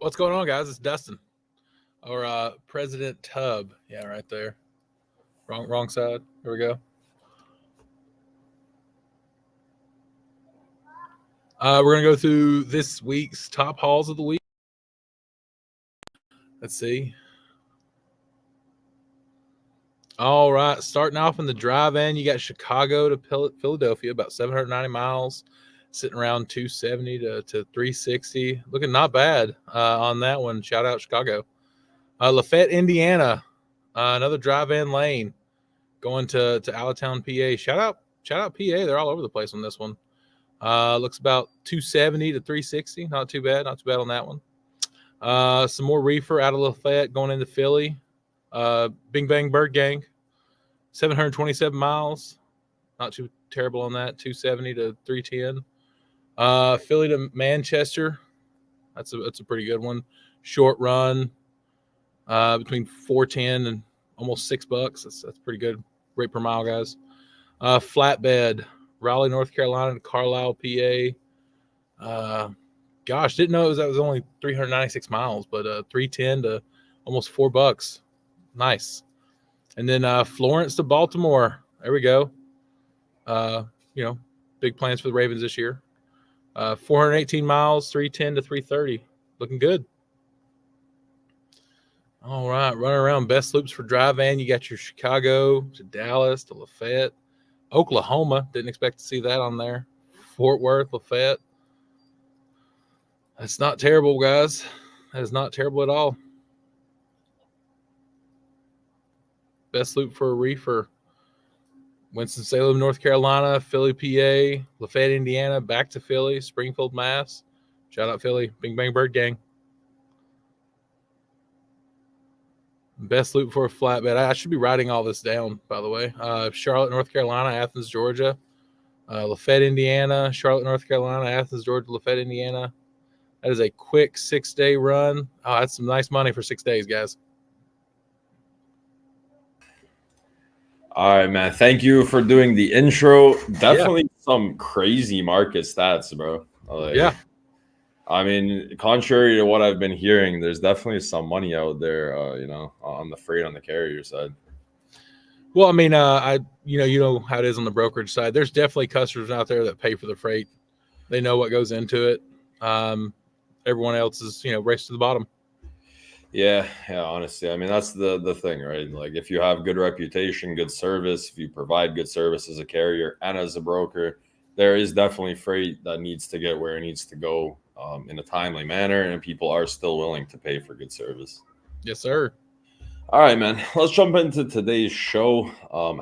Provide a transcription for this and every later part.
What's going on, guys? It's Dustin, or President Tub. Yeah, right there. Wrong side. Here we go. We're gonna go through this week's top hauls of the week. Let's see. All right, starting off in the drive-in, you got Chicago to Philadelphia, about 790 miles, sitting around 270 to 360. Looking not bad on that one. Shout out Chicago. Lafayette, Indiana, another drive-in lane going to Allentown, PA. Shout out PA. They're all over the place on this one. Looks about 270 to 360. Not too bad on that one. Some more reefer out of Lafayette going into Philly. Bing Bang Bird Gang, 727 miles. Not too terrible on that. 270 to 310. Philly to Manchester. That's a pretty good one. Short run. Between 410 and almost $6. That's pretty good rate per mile, guys. Flatbed, Raleigh, North Carolina to Carlisle, PA. Didn't know that was only 396 miles, but 310 to almost $4. Nice. And then Florence to Baltimore. There we go. Big plans for the Ravens this year. 418 miles, 310 to 330. Looking good. All right, running around best loops for drive-in. You got your Chicago to Dallas to Lafayette. Oklahoma, didn't expect to see that on there. Fort Worth, Lafayette. That's not terrible, guys. That is not terrible at all. Best loop for a reefer. Winston-Salem, North Carolina, Philly, PA, Lafayette, Indiana, back to Philly, Springfield, Mass. Shout out Philly, Bing Bang Bird Gang. Best loop for a flatbed. I should be writing all this down, by the way. Charlotte, North Carolina, Athens, Georgia. Lafayette, Indiana, Charlotte, North Carolina, Athens, Georgia, Lafayette, Indiana. That is a quick 6-day run. Oh, that's some nice money for 6 days, guys. All right, man. Thank you for doing the intro. Definitely some crazy market stats, bro. Yeah. I mean, contrary to what I've been hearing, there's definitely some money out there, on the freight on the carrier side. Well, I mean, you know how it is on the brokerage side. There's definitely customers out there that pay for the freight. They know what goes into it. Everyone else is, race to the bottom. Yeah, honestly. I mean, that's the thing, right? Like, if you have good reputation, good service, if you provide good service as a carrier and as a broker, there is definitely freight that needs to get where it needs to go in a timely manner, and people are still willing to pay for good service. Yes, sir. All right, man. Let's jump into today's show.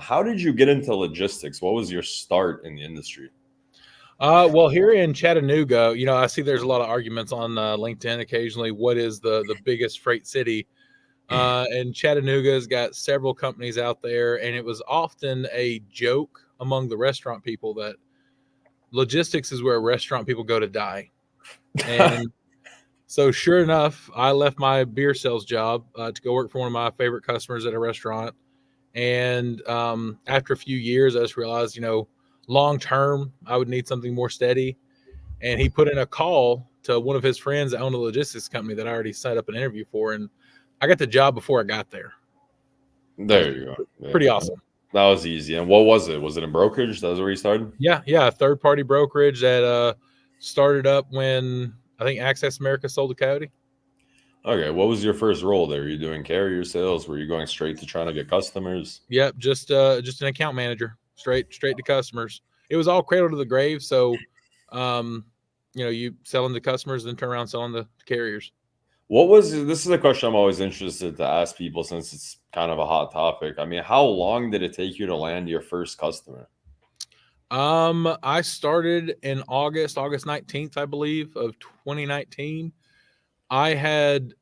How did you get into logistics? What was your start in the industry? Well, here in Chattanooga, I see there's a lot of arguments on LinkedIn occasionally. What is the biggest freight city? And Chattanooga's got several companies out there, and it was often a joke among the restaurant people that logistics is where restaurant people go to die. And so sure enough, I left my beer sales job to go work for one of my favorite customers at a restaurant. And after a few years, I just realized, long term, I would need something more steady. And he put in a call to one of his friends that owned a logistics company that I already set up an interview for. And I got the job before I got there. There you go. Yeah. Pretty awesome. That was easy. And what was it? Was it in brokerage? That was where you started? Yeah. A third-party brokerage that started up when I think Access America sold to Coyote. Okay. What was your first role there? Were you doing carrier sales? Were you going straight to trying to get customers? Yep. Just an account manager, straight to customers. It was all cradle to the grave. So, you selling to customers, then turn around selling to carriers. This is a question I'm always interested to ask people since it's kind of a hot topic. I mean, how long did it take you to land your first customer? I started in August 19th, I believe, of 2019. I had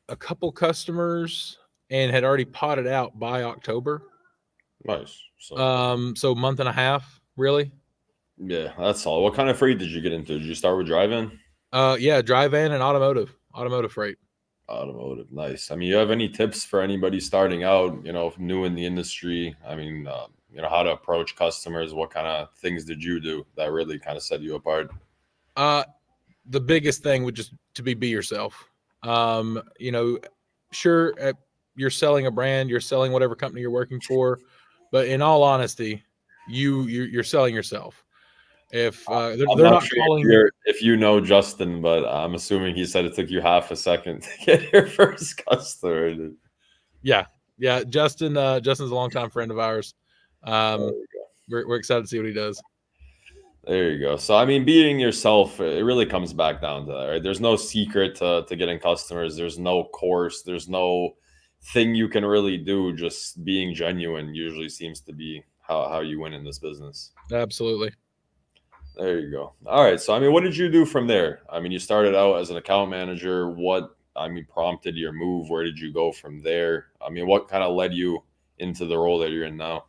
a couple customers and had already potted out by October. Nice. So a month and a half, really. Yeah, that's all. What kind of freight did you get into? Did you start with drive-in? Drive-in and automotive freight. Automotive, nice. I mean, you have any tips for anybody starting out, new in the industry? I mean, how to approach customers? What kind of things did you do that really kind of set you apart? The biggest thing would just to be yourself. You know, sure, you're selling a brand, you're selling whatever company you're working for, but in all honesty, you're selling yourself. If I'm they're not not sure calling, if you know Justin, but I'm assuming he said it took you half a second to get your first customer. yeah, yeah, Justin's a longtime friend of ours. Um, we're excited to see what he does. There you go. So I mean, being yourself, it really comes back down to that, right? There's no secret to getting customers. There's no course. There's no thing you can really do. Just being genuine usually seems to be how you win in this business. Absolutely. There you go. All right. So I mean, what did you do from there? I mean, you started out as an account manager. What I mean prompted your move? Where did you go from there? I mean, what kind of led you into the role that you're in now?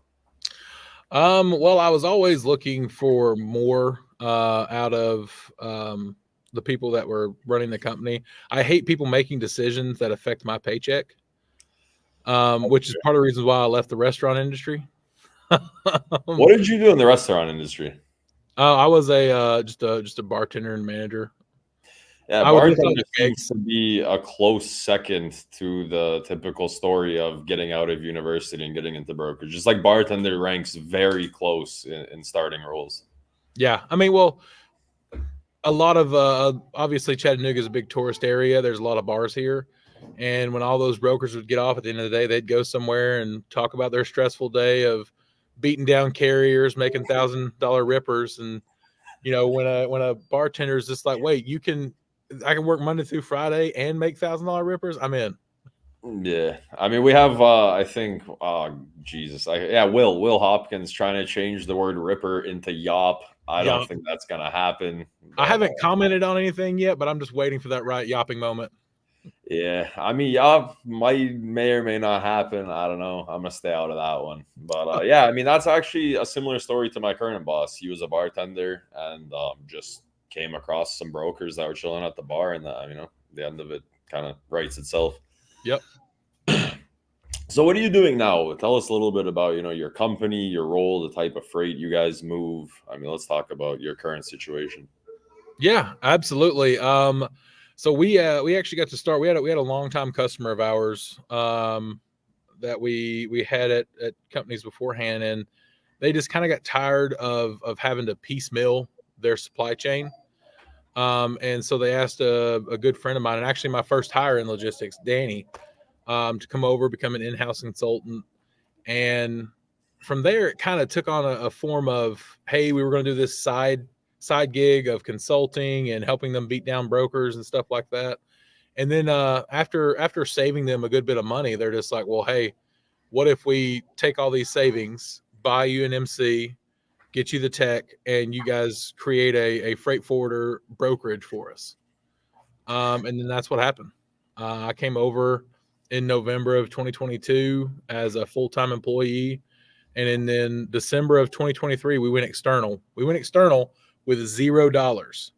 Well, I was always looking for more out of the people that were running the company. I hate people making decisions that affect my paycheck, which is part of the reasons why I left the restaurant industry. What did you do in the restaurant industry? I was a just a bartender and manager. Yeah, I would lift all bartender the seems kegs. to be a close second to the typical story of getting out of university and getting into brokerage. Just like bartender ranks very close in starting roles. Yeah, I mean, well, a lot of obviously Chattanooga is a big tourist area. There's a lot of bars here, and when all those brokers would get off at the end of the day, they'd go somewhere and talk about their stressful day of beating down carriers, making $1,000 rippers, and when a bartender is just like, wait, I can work Monday through Friday and make $1,000 rippers. I'm in. Yeah, I mean we have I think Jesus, yeah, Will Hopkins trying to change the word ripper into yop. I don't Yeah, think that's gonna happen, I but haven't commented on anything yet, but I'm just waiting for that right yopping moment. yeah, I mean, yeah, may or may not happen. I don't know. I'm gonna stay out of that one. But yeah, I mean, that's actually a similar story to my current boss. He was a bartender and just came across some brokers that were chilling at the bar, and the end of it kind of writes itself. Yep. So, what are you doing now? Tell us a little bit about your company, your role, the type of freight you guys move. I mean, let's talk about your current situation. Yeah, absolutely. So we actually got to start. We had a longtime customer of ours that we had at companies beforehand, and they just kind of got tired of having to piecemeal their supply chain. And so they asked a good friend of mine, and actually my first hire in logistics, Danny, to come over, become an in-house consultant. And from there, it kind of took on a form of, hey, we were going to do this side gig of consulting and helping them beat down brokers and stuff like that. And then after saving them a good bit of money, they're just like, well, hey, what if we take all these savings, buy you an MC, get you the tech, and you guys create a freight forwarder brokerage for us? And then that's what happened. I came over in November of 2022 as a full-time employee. And then December of 2023, we went external. We went external with $0.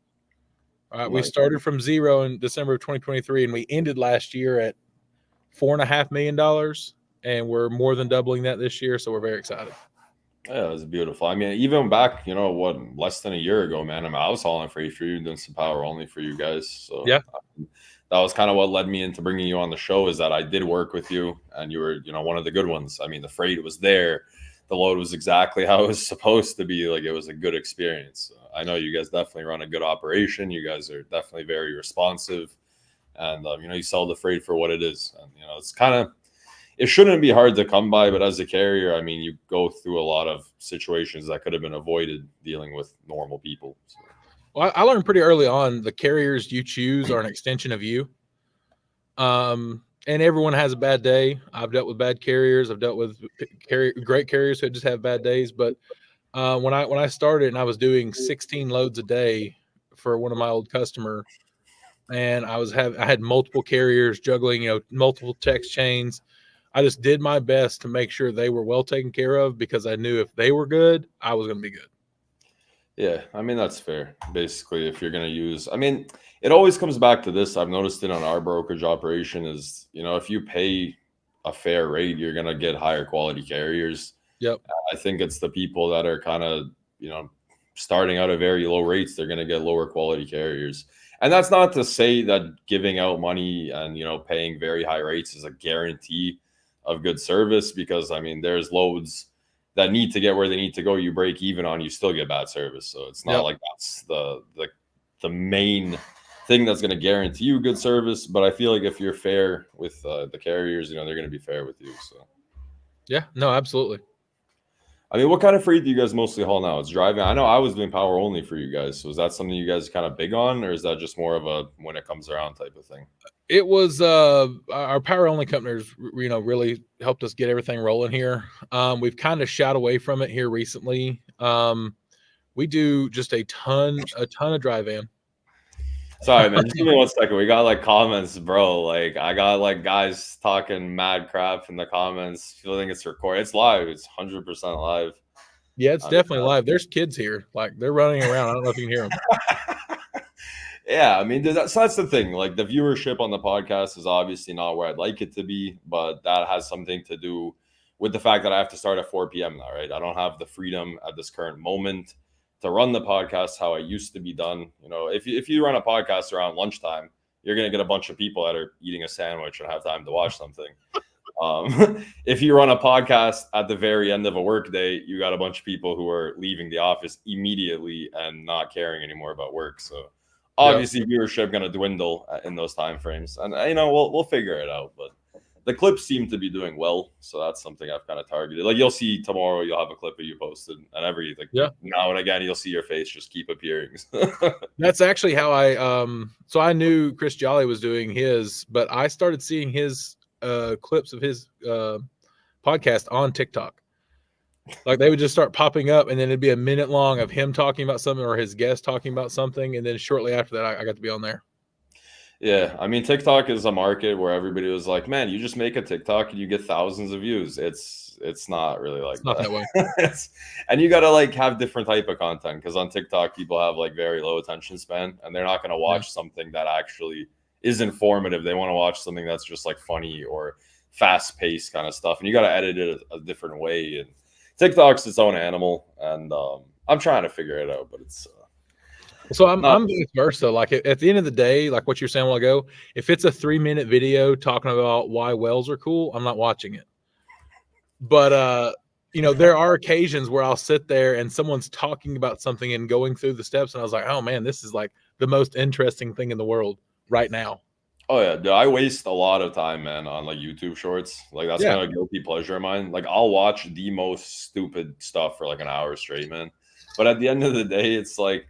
All right, we Nice. started from zero in December of 2023, and we ended last year at $4.5 million, and we're more than doubling that this year. So we're very excited. Yeah, it's beautiful. I mean, even back, less than a year ago, man. I mean, I was hauling freight for you, doing some power only for you guys. So Yeah, that was kind of what led me into bringing you on the show. Is that I did work with you, and you were, one of the good ones. I mean, the freight was there, the load was exactly how it was supposed to be. Like it was a good experience. I know you guys definitely run a good operation. You guys are definitely very responsive, and you sell the freight for what it is. And it's kind of it shouldn't be hard to come by, but as a carrier, I mean, you go through a lot of situations that could have been avoided dealing with normal people. So. well, I learned pretty early on the carriers you choose are an extension of you. And everyone has a bad day. I've dealt with bad carriers. I've dealt with great carriers who just have bad days. But when I started and I was doing 16 loads a day for one of my old customer, and I had multiple carriers juggling, multiple text chains. I just did my best to make sure they were well taken care of because I knew if they were good, I was going to be good. Yeah, I mean, that's fair. Basically, if you're going to use, I mean, it always comes back to this. I've noticed it on our brokerage operation is, if you pay a fair rate, you're going to get higher quality carriers. Yep. I think it's the people that are kind of, starting out at very low rates, they're going to get lower quality carriers. And that's not to say that giving out money and, paying very high rates is a guarantee of good service, because I mean, there's loads that need to get where they need to go. You break even on, you still get bad service. So it's not like that's the main thing that's going to guarantee you good service. But I feel like if you're fair with the carriers, they're going to be fair with you. So yeah, no, absolutely. I mean, what kind of freight do you guys mostly haul now? It's driving. I know I was doing power only for you guys. So is that something you guys kind of big on, or is that just more of a when it comes around type of thing? It was our power only companies, really helped us get everything rolling here. We've kind of shied away from it here recently. We do just a ton of dry van. Sorry, man. Just give me 1 second. We got like comments, bro. Like I got like guys talking mad crap in the comments, feeling it's recorded. It's live. It's 100% live. Yeah, it's definitely live. There's kids here, like they're running around. I don't know if you can hear them. Yeah, I mean, so that's the thing. Like the viewership on the podcast is obviously not where I'd like it to be, but that has something to do with the fact that I have to start at 4 p.m. now, right? I don't have the freedom at this current moment to run the podcast how I used to be done. If you run a podcast around lunchtime, you're going to get a bunch of people that are eating a sandwich and have time to watch something. If you run a podcast at the very end of a workday, you got a bunch of people who are leaving the office immediately and not caring anymore about work. So obviously viewership going to dwindle in those time frames, and we'll figure it out. But the clips seem to be doing well, so that's something I've kind of targeted. Like you'll see tomorrow, you'll have a clip of you posted, and every now and again you'll see your face just keep appearing. That's actually how I so I knew Chris Jolly was doing his, but I started seeing his clips of his podcast on TikTok. Like they would just start popping up, and then it'd be a minute long of him talking about something or his guest talking about something, and then shortly after that I got to be on there. Yeah, I mean, TikTok is a market where everybody was like, man, you just make a TikTok and you get thousands of views. It's not really like not that way. And you got to like have different type of content, because on TikTok, people have like very low attention span, and they're not going to watch something that actually is informative. They want to watch something that's just like funny or fast paced kind of stuff. And you got to edit it a different way. And TikTok's its own animal. And I'm trying to figure it out, but it's... So I'm vice versa. Like at the end of the day, like what you're saying a while ago, if it's a 3-minute video talking about why whales are cool, I'm not watching it. But there are occasions where I'll sit there and someone's talking about something and going through the steps, and I was like, oh man, this is like the most interesting thing in the world right now. Oh yeah, dude, I waste a lot of time, man, on like YouTube shorts. Like that's kind of a guilty pleasure of mine. Like I'll watch the most stupid stuff for like an hour straight, man. But at the end of the day, it's like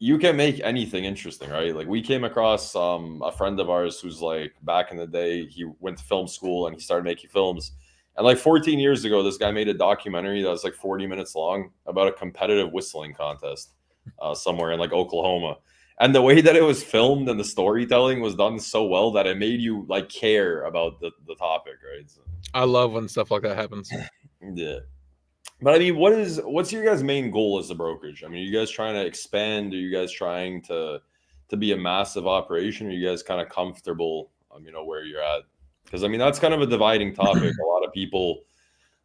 you can make anything interesting, right? Like we came across a friend of ours who's like back in the day, he went to film school and he started making films. And like 14 years ago, this guy made a documentary that was like 40 minutes long about a competitive whistling contest somewhere in like Oklahoma. And the way that it was filmed and the storytelling was done so well that it made you like care about the topic, right? So, I love when stuff like that happens. Yeah. But I mean, what's your guys' main goal as a brokerage? I mean, are you guys trying to expand? Are you guys trying to be a massive operation? Are you guys kind of comfortable, where you're at? Because I mean, that's kind of a dividing topic. A lot of people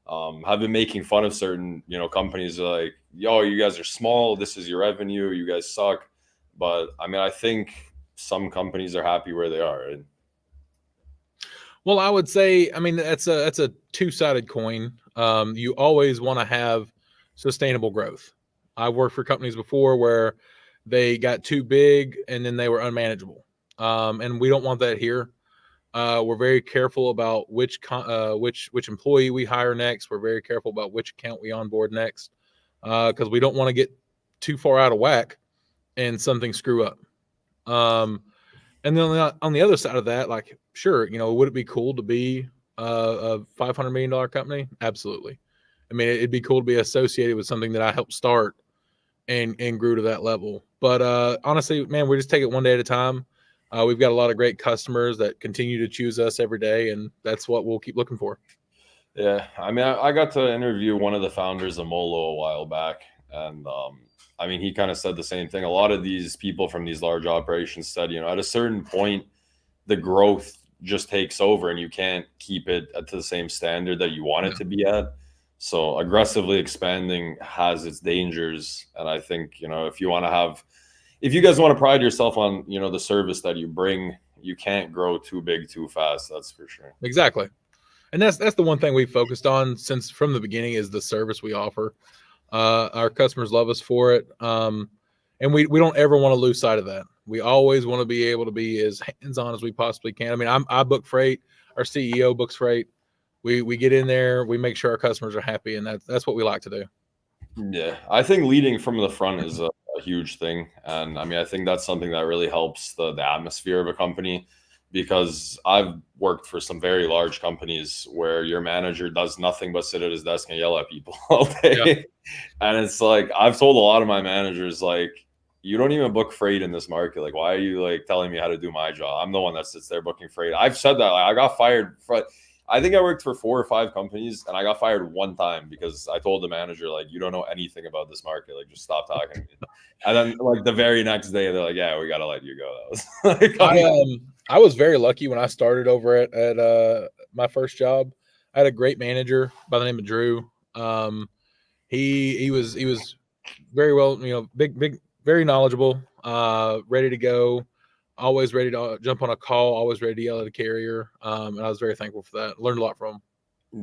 have been making fun of certain, companies like, yo, you guys are small. This is your revenue. You guys suck. But I mean, I think some companies are happy where they are. Right? Well, I would say, I mean, that's a two-sided coin. You always want to have sustainable growth. I've worked for companies before where they got too big and then they were unmanageable. And we don't want that here. We're very careful about which employee we hire next. We're very careful about which account we onboard next, because we don't want to get too far out of whack and something screw up. And then on the other side of that, like, sure, would it be cool to be a $500 million company? Absolutely. I mean, it'd be cool to be associated with something that I helped start and grew to that level. But honestly, man, we just take it one day at a time. We've got a lot of great customers that continue to choose us every day, and that's what we'll keep looking for. Yeah. I mean, I got to interview one of the founders of Molo a while back, and I mean, he kind of said the same thing. A lot of these people from these large operations said, at a certain point, the growth just takes over and you can't keep it to the same standard that you want it to be at. So aggressively expanding has its dangers. And I think, if you want to have, if you guys want to pride yourself on, the service that you bring, you can't grow too big too fast. That's for sure. Exactly. And that's the one thing we focused on since from the beginning is the service we offer. Our customers love us for it. And we don't ever want to lose sight of that. We always want to be able to be as hands-on as we possibly can. I mean, I book freight. Our CEO books freight. We get in there. We make sure our customers are happy, and that's what we like to do. Yeah, I think leading from the front is a huge thing, and I mean, I think that's something that really helps the atmosphere of a company. Because I've worked for some very large companies where your manager does nothing but sit at his desk and yell at people all day. Yeah. And it's like, I've told a lot of my managers, like, you don't even book freight in this market. Like, why are you like telling me how to do my job? I'm the one that sits there booking freight. I've said that. Like, I got fired I think I worked for 4 or 5 companies and I got fired one time because I told the manager, like, you don't know anything about this market. Like, just stop talking to me. And then like the very next day, they're like, yeah, we got to let you go. That was like, I was very lucky when I started over at my first job. I had a great manager by the name of Drew. He was very well, big, very knowledgeable, ready to go, always ready to jump on a call, always ready to yell at a carrier. And I was very thankful for that. Learned a lot from him.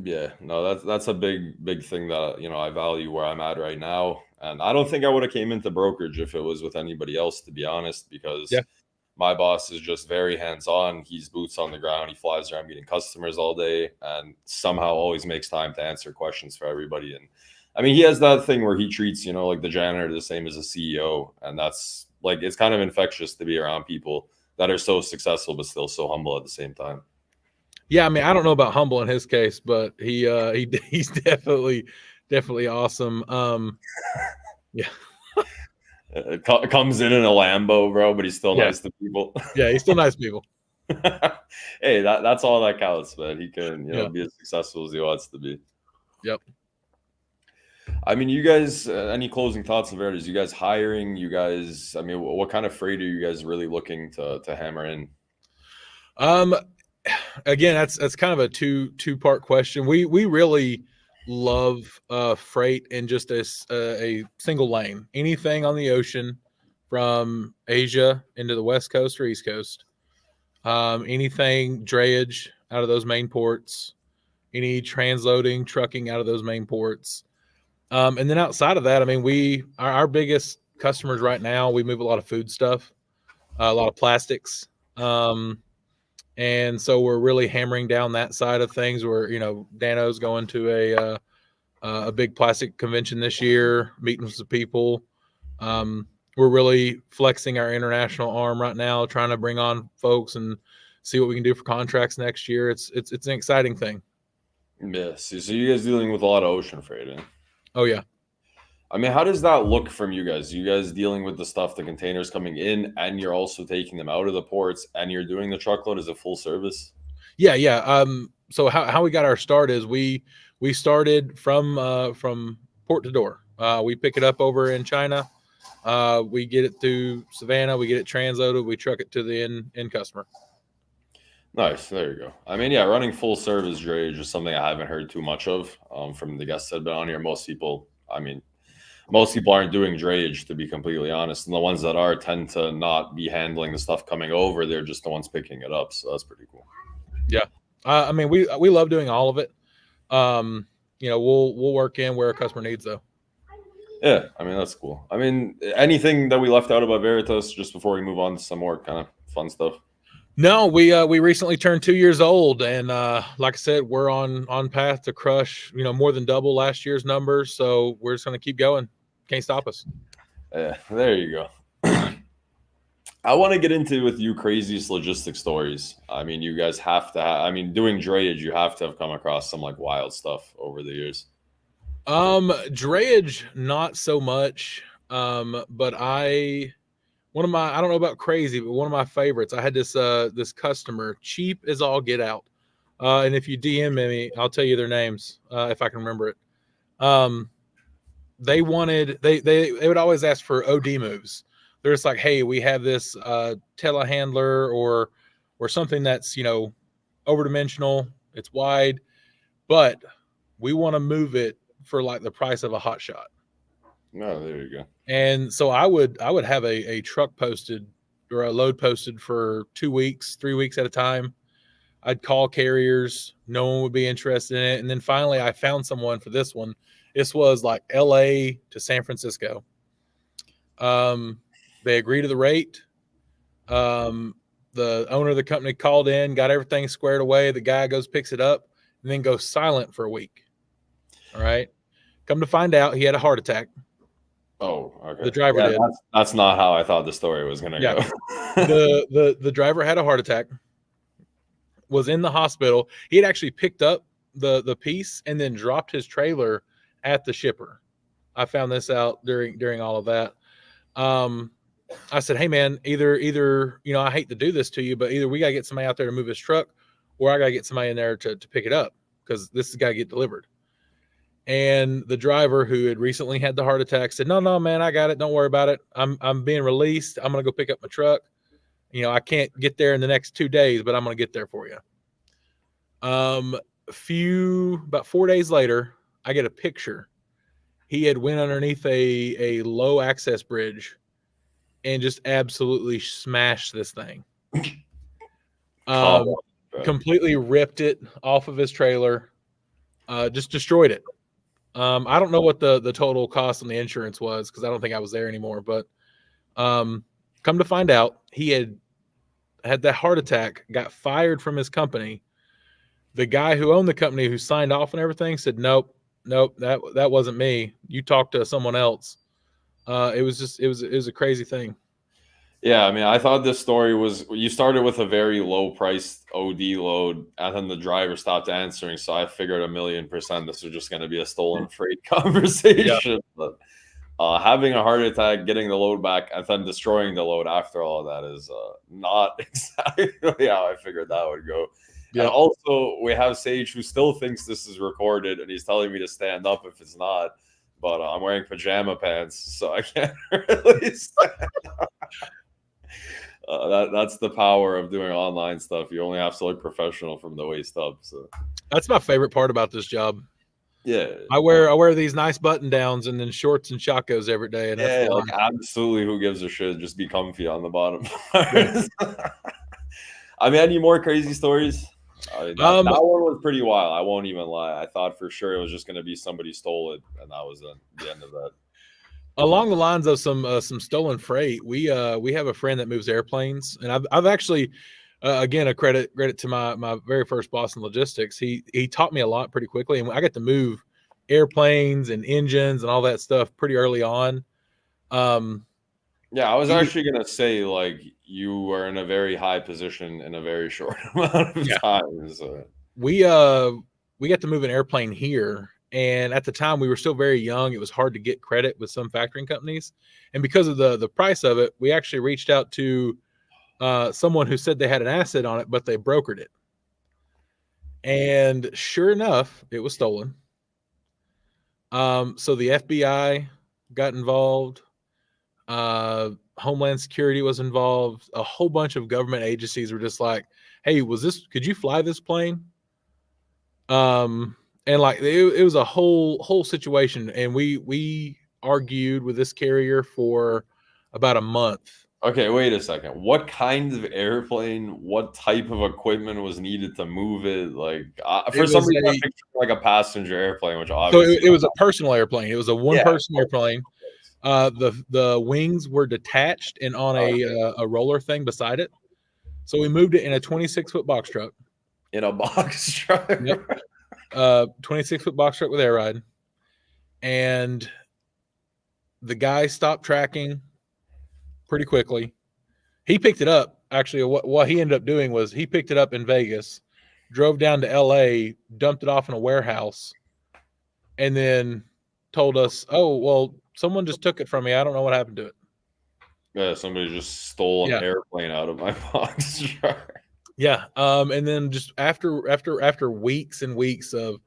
Yeah, no, that's a big thing that I value where I'm at right now. And I don't think I would have came into brokerage if it was with anybody else, to be honest, because Yeah. my boss is just very hands-on. He's boots on the ground. He flies around meeting customers all day and somehow always makes time to answer questions for everybody. And I mean, he has that thing where he treats, like the janitor the same as a CEO. And that's like, it's kind of infectious to be around people that are so successful, but still so humble at the same time. Yeah, I mean, I don't know about humble in his case, but he's definitely awesome. Yeah. It comes in a Lambo, bro, but he's still Yeah. nice to people. Yeah, he's still nice to people. Hey, that's all that counts, man. He can, Yeah. be as successful as he wants to be. Yep. I mean, you guys, any closing thoughts on Veritas? You guys hiring? You guys, I mean, what kind of freight are you guys really looking to hammer in? Again, that's kind of a two-part question. We really love freight in just a single lane. Anything on the ocean from Asia into the West Coast or East Coast. Anything drayage out of those main ports. Any transloading, trucking out of those main ports. And then outside of that, I mean, our biggest customers right now, we move a lot of food stuff, a lot of plastics. And so we're really hammering down that side of things where, Dano's going to a big plastic convention this year, meeting with some people. We're really flexing our international arm right now, trying to bring on folks and see what we can do for contracts next year. It's an exciting thing. Yes. So you guys dealing with a lot of ocean freight, eh? Oh yeah. I mean, how does that look from you guys? You guys dealing with the stuff, the containers coming in, and you're also taking them out of the ports, and you're doing the truckload as a full service? Yeah. So how we got our start is we started from port to door. We pick it up over in China. We get it through Savannah. We get it transloaded. We truck it to the end customer. Nice. There you go. I mean, yeah, running full service drayage is something I haven't heard too much of from the guests that have been on here. Most people aren't doing drayage, to be completely honest. And the ones that are tend to not be handling the stuff coming over. They're just the ones picking it up. So that's pretty cool. Yeah. I mean, we love doing all of it. We'll work in where a customer needs though. Yeah. I mean, that's cool. I mean, anything that we left out about Veritas just before we move on to some more kind of fun stuff? No, we recently turned 2 years old, and like I said, we're on path to crush more than double last year's numbers. So we're just going to keep going. Can't stop us. Yeah, there you go. I want to get into with you craziest logistics stories. I mean, you guys have to. Doing drayage, you have to have come across some like wild stuff over the years. Drayage, not so much. But I don't know about crazy, but one of my favorites, I had this customer, cheap as all get out. And if you DM me, I'll tell you their names, if I can remember it. They would always ask for OD moves. They're just like, hey, we have this telehandler or something that's, overdimensional, it's wide, but we want to move it for like the price of a hot shot. No, there you go. And so I would have a truck posted or a load posted for 2 weeks, 3 weeks at a time. I'd call carriers, no one would be interested in it. And then finally I found someone for this one. This was like LA to San Francisco. They agreed to the rate. The owner of the company called in, got everything squared away. The guy goes, picks it up, and then goes silent for a week. All right. Come to find out, he had a heart attack. Oh, okay. The driver did. That's not how I thought the story was going to go. The driver had a heart attack, was in the hospital. He had actually picked up the piece and then dropped his trailer at the shipper. I found this out during all of that. I said, hey man, either, you know, I hate to do this to you, but either we got to get somebody out there to move his truck or I got to get somebody in there to pick it up because this has got to get delivered. And the driver, who had recently had the heart attack, said, no, man, I got it. Don't worry about it. I'm being released. I'm going to go pick up my truck. You know, I can't get there in the next 2 days, but I'm going to get there for you. About 4 days later, I get a picture. He had went underneath a low access bridge and just absolutely smashed this thing. Completely ripped it off of his trailer. Just destroyed it. I don't know what the total cost on the insurance was because I don't think I was there anymore. But come to find out, he had that heart attack, got fired from his company. The guy who owned the company, who signed off and everything, said, nope, that wasn't me. You talked to someone else. It was a crazy thing. Yeah, I mean, I thought this story was, you started with a very low priced OD load, and then the driver stopped answering. So I figured 1,000,000% this was just going to be a stolen freight conversation. Yeah. But having a heart attack, getting the load back, and then destroying the load after all of that is not exactly how I figured that would go. Yeah. And also, we have Sage, who still thinks this is recorded, and he's telling me to stand up if it's not. But I'm wearing pajama pants, so I can't really stand up. That's the power of doing online stuff. You only have to look professional from the waist up. So that's my favorite part about this job. Yeah, I wear these nice button downs and then shorts and chacos every day. And yeah, like absolutely, who gives a shit? Just be comfy on the bottom. Yeah. I mean, any more crazy stories? I mean, that one was pretty wild. I won't even lie. I thought for sure it was just going to be somebody stole it, and that was the end of that. Along the lines of some stolen freight, we have a friend that moves airplanes, and I've actually again a credit to my very first boss in logistics. He taught me a lot pretty quickly, and I got to move airplanes and engines and all that stuff pretty early on. Yeah, I was actually gonna say, like, you were in a very high position in a very short amount of time. So. We got to move an airplane here. And at the time, we were still very young. It was hard to get credit with some factoring companies. And because of the price of it, we actually reached out to someone who said they had an asset on it, but they brokered it. And sure enough, it was stolen. So the FBI got involved. Homeland Security was involved. A whole bunch of government agencies were just like, hey, could you fly this plane? And like it was a whole situation, and we argued with this carrier for about a month. Okay, wait a second. What kind of airplane? What type of equipment was needed to move it? Like for some reason, I pictured like a passenger airplane, which obviously it was a personal airplane. It was a one-person airplane. The wings were detached and on a roller thing beside it. So we moved it in a 26-foot box truck. In a box truck. Yep. 26-foot box truck with air ride, and the guy stopped tracking pretty quickly. He picked it up. Actually, what he ended up doing was he picked it up in Vegas, drove down to LA, dumped it off in a warehouse, and then told us, oh, well, someone just took it from me. I don't know what happened to it. Yeah, somebody just stole an airplane out of my box truck. Yeah. And then just after weeks and weeks of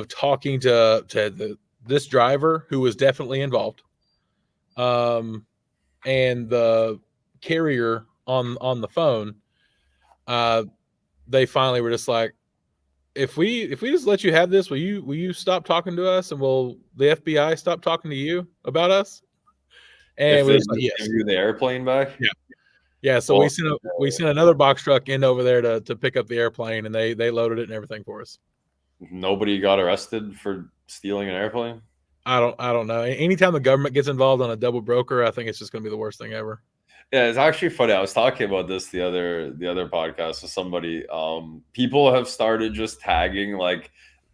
talking to this driver, who was definitely involved, and the carrier on the phone, they finally were just like, if we just let you have this, will you stop talking to us, and will the FBI stop talking to you about us? If And we they were just like, just yes, give you the airplane back, yeah, yeah. So well, we sent another box truck in over there to pick up the airplane, and they loaded it and everything for us. nobody got arrested for stealing an airplane. I don't know. Anytime the government gets involved on a double broker, I think it's just going to be the worst thing ever. Yeah, it's actually funny. I was talking about this the other podcast with somebody. People have started just tagging like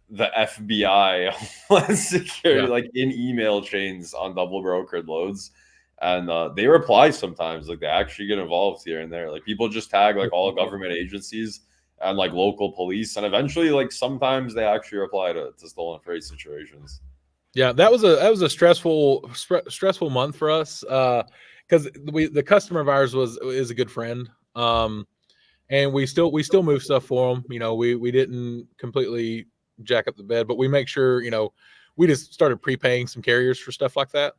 the FBI Homeland Security Yeah. like in email chains on double brokered loads, and they reply sometimes. Like they actually get involved here and there. Like people just tag like all government agencies and like local police, and eventually like sometimes they actually reply to stolen freight situations. Yeah, that was a stressful month for us because the customer of ours is a good friend, and we still move stuff for them. You know, we didn't completely jack up the bed, but we make sure, you know, we just started prepaying some carriers for stuff like that,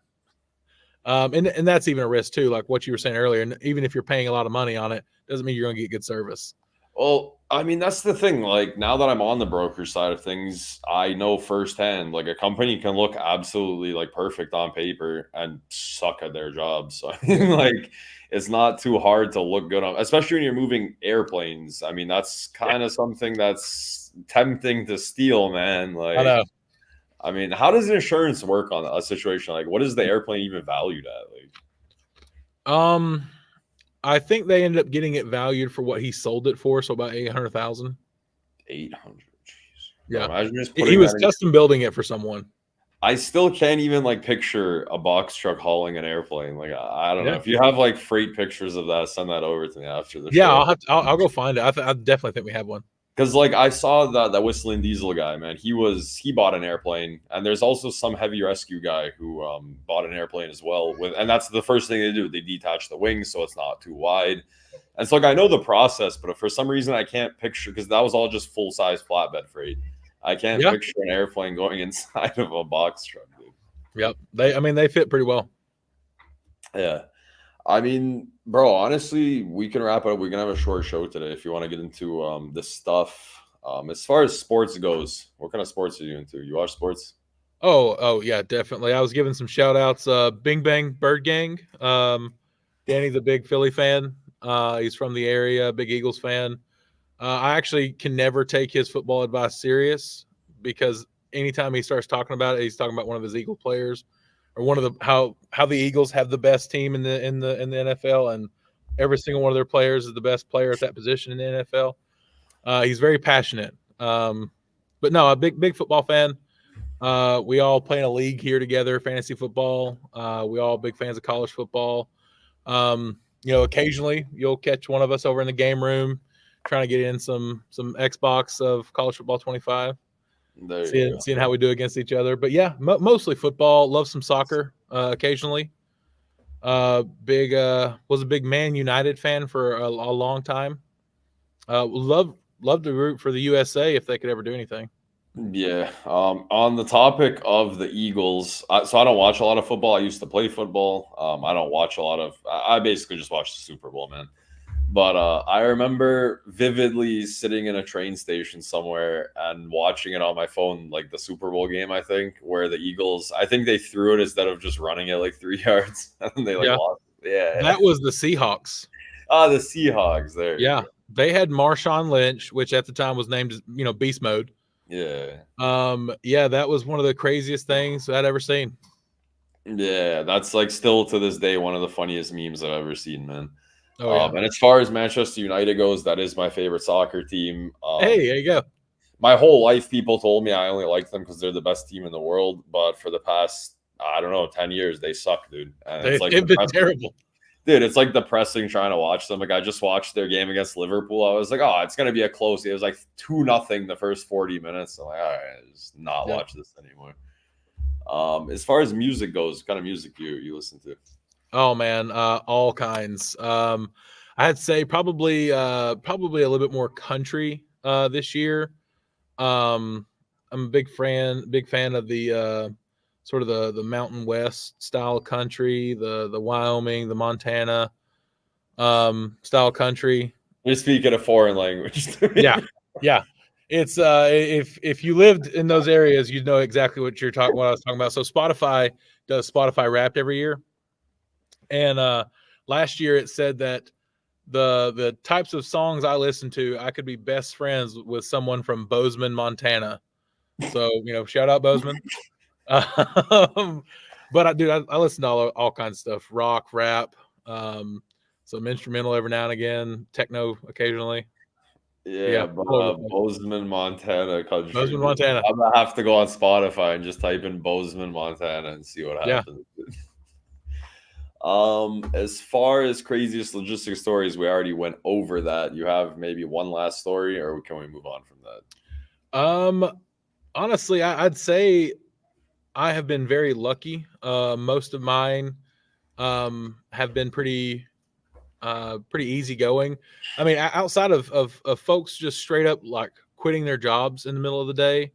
and that's even a risk too, like what you were saying earlier. And even if you're paying a lot of money on it, doesn't mean you're going to get good service. Well, I mean, that's the thing. Like now that I'm on the broker side of things, I know firsthand like a company can look absolutely like perfect on paper and suck at their job. So I mean, like it's not too hard to look good on, especially when you're moving airplanes. I mean, that's kind of something that's tempting to steal, man. I Like, know. I mean, how does insurance work on a situation like what is the airplane even valued at? Like, I think they ended up getting it valued for what he sold it for, so about 800,000. 800. Jeez. Bro, Yeah, imagine just he putting was that in. custom building it for someone. I still can't even like picture a box truck hauling an airplane. Like I don't know Yeah, if you have like freight pictures of that, send that over to me after the yeah. show. I'll go find it. I definitely think we have one. Because like I saw that whistling diesel guy, man. He bought an airplane, and there's also some heavy rescue guy who bought an airplane as well. And that's the first thing they do. They detach the wings so it's not too wide. And so like I know the process, but for some reason I can't picture because that was all just full size flatbed freight. I can't Yeah. picture an airplane going inside of a box truck, dude. Yep. They fit pretty well. Yeah. I mean, bro, honestly, we can wrap it up. We can have a short show today if you want to get into this stuff. As far as sports goes, what kind of sports are you into? You watch sports? Oh yeah, definitely. I was giving some shout outs. Bing Bang Bird Gang. Danny's a big Philly fan. He's from the area, big Eagles fan. I actually can never take his football advice serious because anytime he starts talking about it, he's talking about one of his Eagle players or one of the how the Eagles have the best team in the NFL, and every single one of their players is the best player at that position in the NFL. He's very passionate. But no, a big football fan. We all play in a league here together, fantasy football. We all big fans of college football. You know, occasionally you'll catch one of us over in the game room trying to get in some Xbox of College Football 25, There you go. seeing how we do against each other. But yeah, mostly football. Love some soccer occasionally. Was a big Man United fan for a long time. Love to root for the USA if they could ever do anything. Yeah. On the topic of the Eagles, so I don't watch a lot of football. I used to play football. I don't watch a lot of. I basically just watch the Super Bowl, man. But I remember vividly sitting in a train station somewhere and watching it on my phone, like the Super Bowl game, I think, where the Eagles, I think they threw it instead of just running it like 3 yards. And they like Yeah. lost. Yeah. That was the Seahawks. The Seahawks there. Yeah. They had Marshawn Lynch, which at the time was named, beast mode. Yeah. Yeah, that was one of the craziest things I'd ever seen. Yeah. That's like still to this day one of the funniest memes I've ever seen, man. Oh, yeah. And as far as Manchester United goes, that is my favorite soccer team. Hey, there you go. My whole life, people told me I only like them because they're the best team in the world. But for the past, I don't know, 10 years, they suck, dude. And it's like They've been terrible. Dude, it's like depressing trying to watch them. Like I just watched their game against Liverpool. I was like, oh, it's gonna be a close. It was like 2-0 the first 40 minutes. I'm like, all right, just not watch this anymore. As far as music goes, what kind of music you listen to? Oh man, all kinds. I'd say probably a little bit more country this year. I'm a big fan of the sort of the Mountain West style country, the Wyoming, the Montana style country. You're speaking a foreign language to me. Yeah. It's if you lived in those areas, you'd know exactly what what I was talking about. So Spotify does Spotify Wrapped every year, and last year it said that the types of songs I listen to, I could be best friends with someone from Bozeman, Montana. So shout out Bozeman. But I listen to all kinds of stuff, rock, rap, some instrumental every now and again, techno occasionally. Yeah, Yeah, but all over the place. Bozeman, Montana country. Bozeman, Montana. I'm gonna have to go on Spotify and just type in Bozeman, Montana, and see what Yeah. happens. As far as craziest logistic stories, we already went over that. You have maybe one last story, or can we move on from that? Honestly, I'd say I have been very lucky. Most of mine have been pretty easygoing. I mean, outside of folks just straight up like quitting their jobs in the middle of the day,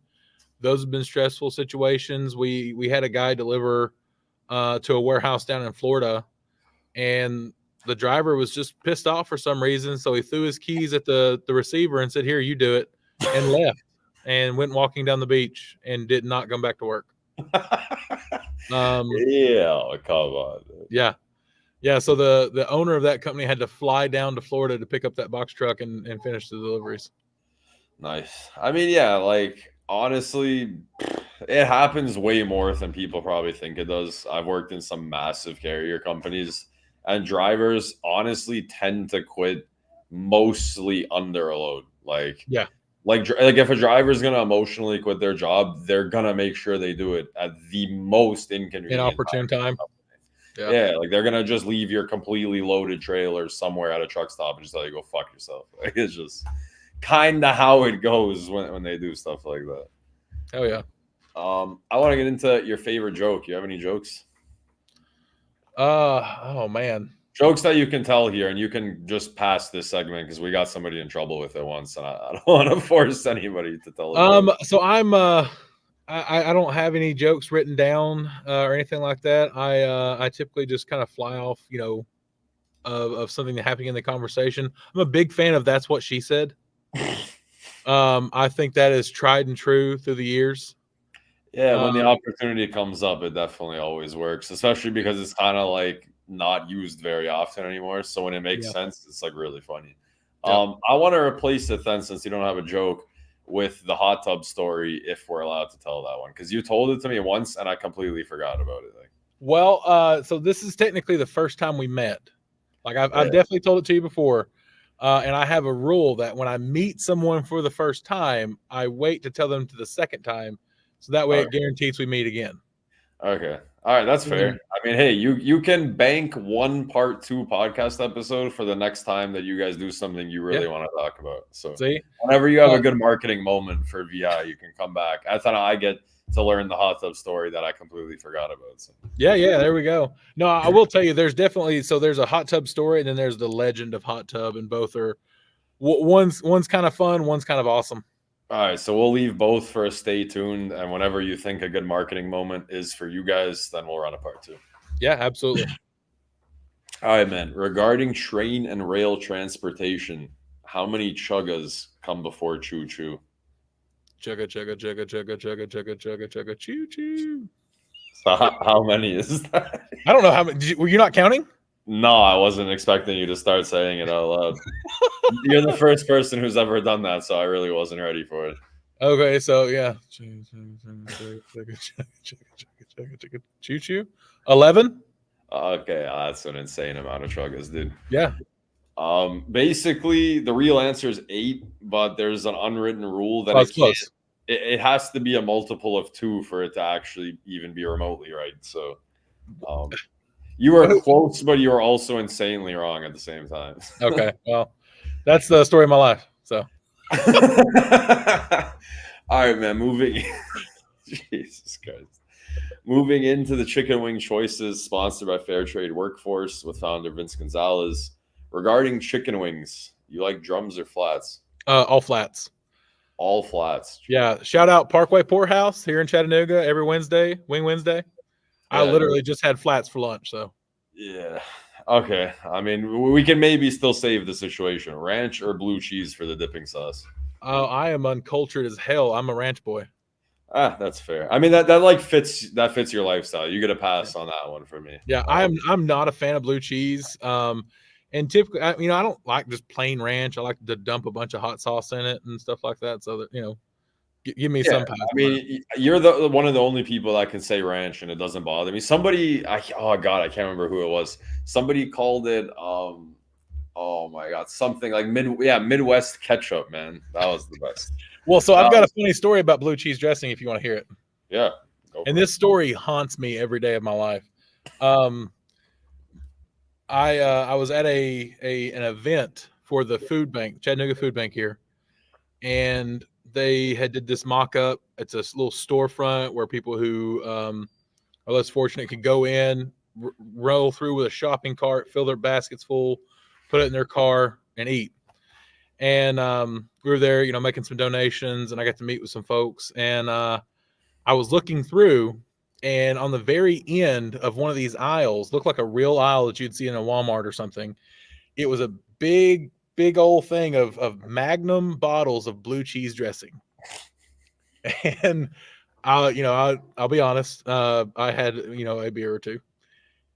those have been stressful situations. We had a guy deliver to a warehouse down in Florida, and the driver was just pissed off for some reason. So he threw his keys at the receiver and said, "Here, you do it," and left and went walking down the beach and did not come back to work. Yeah, come on. Yeah. Yeah. So the owner of that company had to fly down to Florida to pick up that box truck and finish the deliveries. Nice. I mean, yeah, like honestly, it happens way more than people probably think it does. I've worked in some massive carrier companies, and drivers honestly tend to quit mostly under a load. Yeah. Like if a driver's gonna emotionally quit their job, they're gonna make sure they do it at the most inconvenient, Inopportune time. Yeah. Yeah, like they're gonna just leave your completely loaded trailer somewhere at a truck stop and just tell you go fuck yourself. Like it's just kind of how it goes when they do stuff like that. Oh yeah. I want to get into your favorite joke. You have any jokes? Oh man. Jokes that you can tell here, and you can just pass this segment because we got somebody in trouble with it once, and I don't want to force anybody to tell it. So I don't have any jokes written down or anything like that. I typically just kind of fly off, of something happening in the conversation. I'm a big fan of That's What She Said. I think that is tried and true through the years. Yeah, when the opportunity comes up, it definitely always works, especially because it's kind of like not used very often anymore. So when it makes sense, it's like really funny. I want to replace it then, since you don't have a joke, with the hot tub story, if we're allowed to tell that one, because you told it to me once and I completely forgot about it. Well, so this is technically the first time we met. Like I've definitely told it to you before. And I have a rule that when I meet someone for the first time, I wait to tell them to the second time. So that way it guarantees we meet again. Okay. All right. That's fair. I mean, hey, you can bank one part 2 podcast episode for the next time that you guys do something you really want to talk about. So whenever you have a good marketing moment for VI, you can come back. I thought I get to learn the hot tub story that I completely forgot about. So. Yeah. There we go. No, I will tell you, there's a hot tub story, and then there's the legend of hot tub, and both are one's kind of fun, one's kind of awesome. All right, so we'll leave both for a stay tuned, and whenever you think a good marketing moment is for you guys, then we'll run a part 2. Yeah, absolutely. All right, man. Regarding train and rail transportation, how many chuggas come before choo choo? Chugga chugga chugga chugga chugga chugga chugga chugga choo choo. So how many is that? I don't know how many. Were you not counting? No, I wasn't expecting you to start saying it out loud. You're the first person who's ever done that, so I really wasn't ready for it. Okay, so yeah. Choo choo. 11? Okay, that's an insane amount of chuggas, dude. Yeah. Basically, the real answer is 8, but there's an unwritten rule that it has to be a multiple of 2 for it to actually even be remotely right. So, you were close, but you were also insanely wrong at the same time. Okay, well, that's the story of my life. So, all right, man. Jesus Christ. Moving into the chicken wing choices, sponsored by Fair Trade Workforce with founder Vince Gonzalez. Regarding chicken wings, you like drums or flats? All flats. All flats. Yeah. Shout out Parkway Poorhouse here in Chattanooga every Wednesday, Wing Wednesday. I literally just had flats for lunch. So, yeah. Okay. I mean, we can maybe still save the situation. Ranch or blue cheese for the dipping sauce? I am uncultured as hell. I'm a ranch boy. That's fair. I mean, that like fits your lifestyle. You get a Yeah. pass on that one for me. Yeah, I'm not a fan of blue cheese. And typically, I don't like just plain ranch. I like to dump a bunch of hot sauce in it and stuff like that. So that give me Yeah, some pass I on that. mean, you're the one of the only people that can say ranch and it doesn't bother me. Oh god, I can't remember who it was. Somebody called it, oh my god, something like Midwest ketchup, man. That was the best. Well, so I've got a funny story about blue cheese dressing if you want to hear it. Yeah, and this story haunts me every day of my life. I was at an event for the food bank, Chattanooga Food Bank here, and they had did this mock-up. It's a little storefront where people who are less fortunate could go in, roll through with a shopping cart, fill their baskets full, put it in their car, and eat. And we were there, making some donations, and I got to meet with some folks. And I was looking through, and on the very end of one of these aisles, looked like a real aisle that you'd see in a Walmart or something. It was a big old thing of Magnum bottles of blue cheese dressing. And I'll be honest, I had, a beer or two.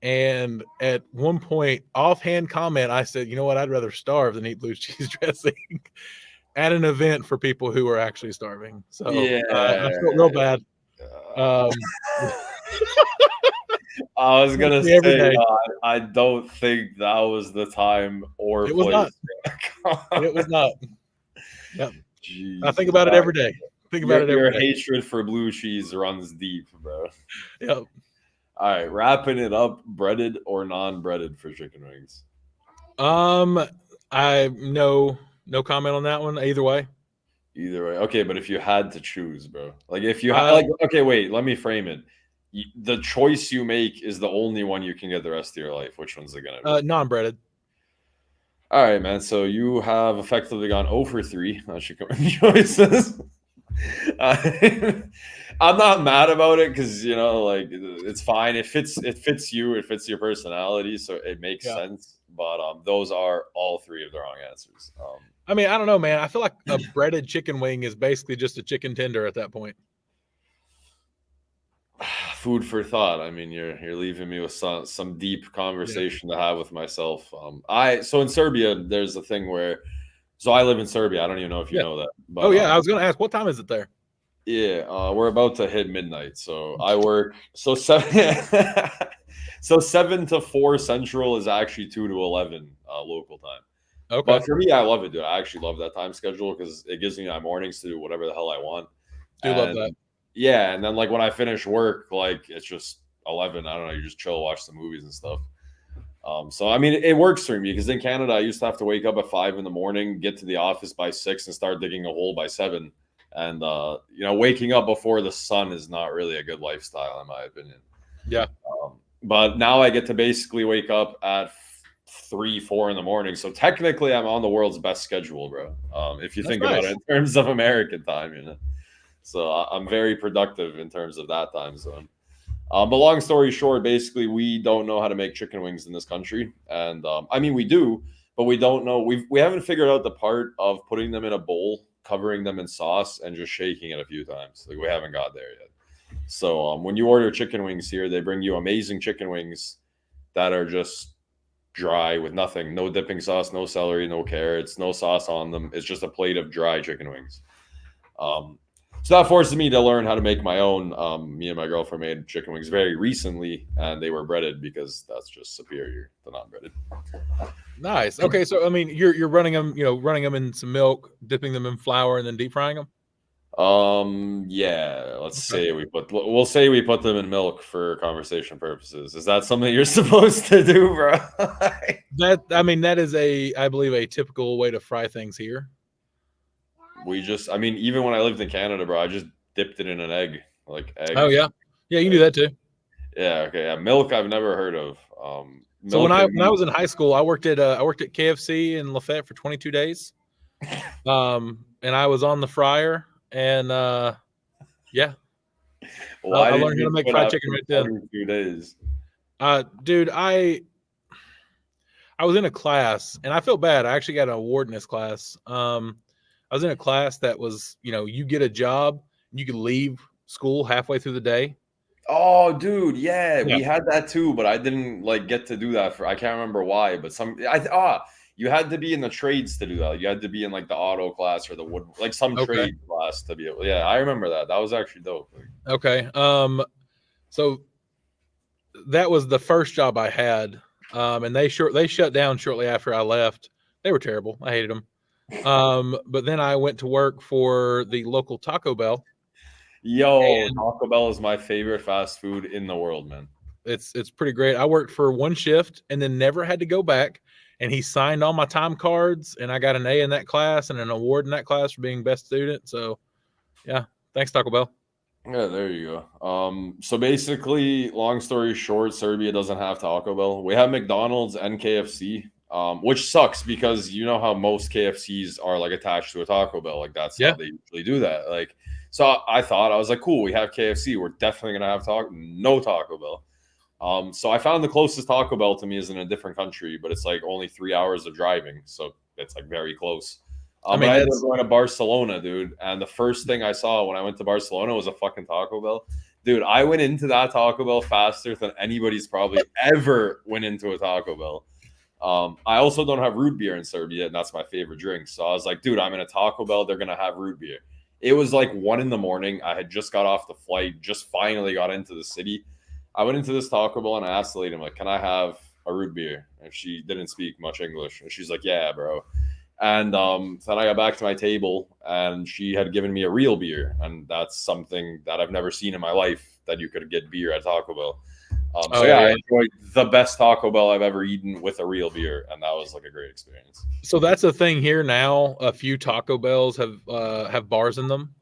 And at one point, offhand comment, I said, you know what, I'd rather starve than eat blue cheese dressing at an event for people who are actually starving. So yeah, I felt real bad. I was gonna every say, day. I don't think that was the time or It was place. It was not. Yep. Jeez, I think about it every day. Think about it every your day. hatred for blue cheese runs deep, bro. Yep. All right, wrapping it up, breaded or non-breaded for chicken wings? I no comment on that one either way. Either way. Okay, but if you had to choose, bro. Like if you had okay, wait, let me frame it. The choice you make is the only one you can get the rest of your life. Which one's it gonna be? Non-breaded. All right, man. So you have effectively gone 0 for 3 on chicken wing choices. I'm not mad about it because like it's fine. It fits you. It fits your personality, so it makes sense. But those are all 3 of the wrong answers. I mean, I don't know, man. I feel like a breaded chicken wing is basically just a chicken tender at that point. Food for thought. I mean, you're leaving me with some deep conversation to have with myself. So in Serbia, there's a thing where, so I live in Serbia. I don't even know if you know that. But, I was going to ask, what time is it there? Yeah, we're about to hit midnight. So I work. So 7 to 4 Central is actually 2 to 11 local time. Okay. But for me, I love it, dude. I actually love that time schedule because it gives me my mornings to do whatever the hell I want. Love that. Yeah, and then like when I finish work, like it's just 11. I don't know. You just chill, watch some movies and stuff. So I mean, it works for me because in Canada, I used to have to wake up at 5 in the morning, get to the office by 6, and start digging a hole by 7. And waking up before the sun is not really a good lifestyle, in my opinion. Yeah. But now I get to basically wake up at 3, 4 in the morning. So technically, I'm on the world's best schedule, bro. If you think about it in terms of American time, So I'm very productive in terms of that time zone. But long story short, basically, we don't know how to make chicken wings in this country. And I mean, we do, but we don't know. We haven't figured out the part of putting them in a bowl, covering them in sauce, and just shaking it a few times. Like we haven't got there yet. So when you order chicken wings here, they bring you amazing chicken wings that are just dry with nothing. No dipping sauce, no celery, no carrots, no sauce on them. It's just a plate of dry chicken wings. So that forces me to learn how to make my own. Me and my girlfriend made chicken wings very recently, and they were breaded because that's just superior to non-breaded. Nice. Okay, so I mean, you're running them, running them in some milk, dipping them in flour, and then deep frying them. Yeah. We'll say we put them in milk for conversation purposes. Is that something you're supposed to do, bro? That is I believe a typical way to fry things here. Even when I lived in Canada, bro, I just dipped it in an egg, like egg. Oh yeah, you can do that too. Yeah, okay. Yeah, milk I've never heard of. So when I was in high school, I worked at KFC in Lafayette for 22 days. And I was on the fryer, and yeah. Why I learned how to make fried chicken right then. 22 days. Dude, I was in a class, and I feel bad. I actually got an award in this class. I I was in a class that was, you get a job, and you could leave school halfway through the day. Oh, dude, yeah, Yeah. we had that too, but I didn't like get to do that for I can't remember why, but you had to be in the trades to do that. You had to be in like the auto class or the wood, like some Okay. trade class to be able. Yeah, I remember that. That was actually dope. Okay. So that was the first job I had. And they shut down shortly after I left. They were terrible. I hated them. But then I went to work for the local Taco Bell. Yo, And Taco Bell is my favorite fast food in the world, man. it's pretty great. I worked for one shift and then never had to go back. And he signed all my time cards, and I got an A in that class and an award in that class for being best student. So, yeah, thanks Taco Bell. Yeah, there you go. So basically, long story short, Serbia doesn't have Taco Bell. We have McDonald's and KFC, which sucks because you know how most KFCs are like attached to a Taco Bell. Like that's how they usually do that. Like, so I was like, cool, we have KFC. We're definitely gonna have no Taco Bell. So I found the closest Taco Bell to me is in a different country, but it's like only 3 hours of driving, so it's like very close. I mean, but I ended up going to Barcelona, dude. And the first thing I saw when I went to Barcelona was a fucking Taco Bell. Dude, I went into that Taco Bell faster than anybody's probably ever went into a Taco Bell. I also don't have root beer in Serbia, and that's my favorite drink. So I was like, dude, I'm in a Taco Bell. They're going to have root beer. It was like 1 a.m. I had just got off the flight, just finally got into the city. I went into this Taco Bell and I asked the lady, I'm like, can I have a root beer? And she didn't speak much English. And she's like, yeah, bro. And then I got back to my table and she had given me a real beer. And that's something that I've never seen in my life, that you could get beer at Taco Bell. I enjoyed the best Taco Bell I've ever eaten with a real beer. And that was like a great experience. So that's a thing here now. A few Taco Bells have bars in them,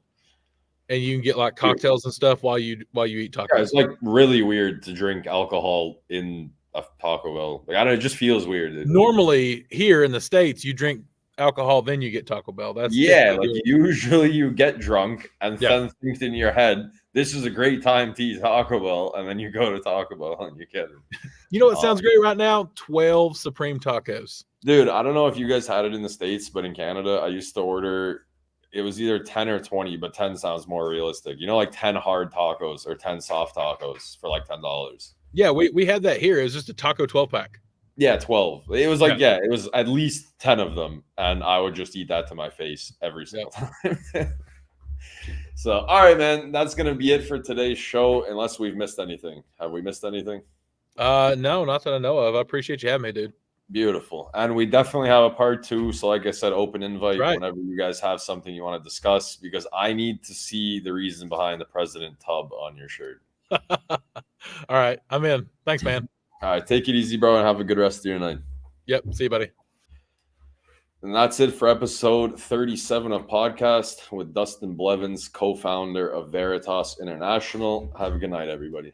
and you can get like cocktails and stuff while you eat tacos. Yeah, it's like really weird to drink alcohol in a Taco Bell. Like I don't know, it just feels weird. Normally here in the States, you drink alcohol, then you get Taco Bell. That's like usually you get drunk and then think in your head, this is a great time to eat Taco Bell, and then you go to Taco Bell and you get it. You know what sounds great right now? 12 Supreme Tacos. Dude, I don't know if you guys had it in the States, but in Canada, I used to order, it was either 10 or 20, but 10 sounds more realistic. You know, like 10 hard tacos or 10 soft tacos for like $10. Yeah, we had that here. It was just a taco 12-pack. Yeah, 12. It was like, it was at least 10 of them, and I would just eat that to my face every single time. So, all right, man, that's going to be it for today's show, unless we've missed anything. Have we missed anything? No, not that I know of. I appreciate you having me, dude. Beautiful. And we definitely have a part 2. So like I said, open invite whenever you guys have something you want to discuss, because I need to see the reason behind the president tub on your shirt. All right. I'm in. Thanks, man. All right. Take it easy, bro, and have a good rest of your night. Yep. See you, buddy. And that's it for episode 37 of podcast with Dustin Blevins, co-founder of Veritas International. Have a good night, everybody.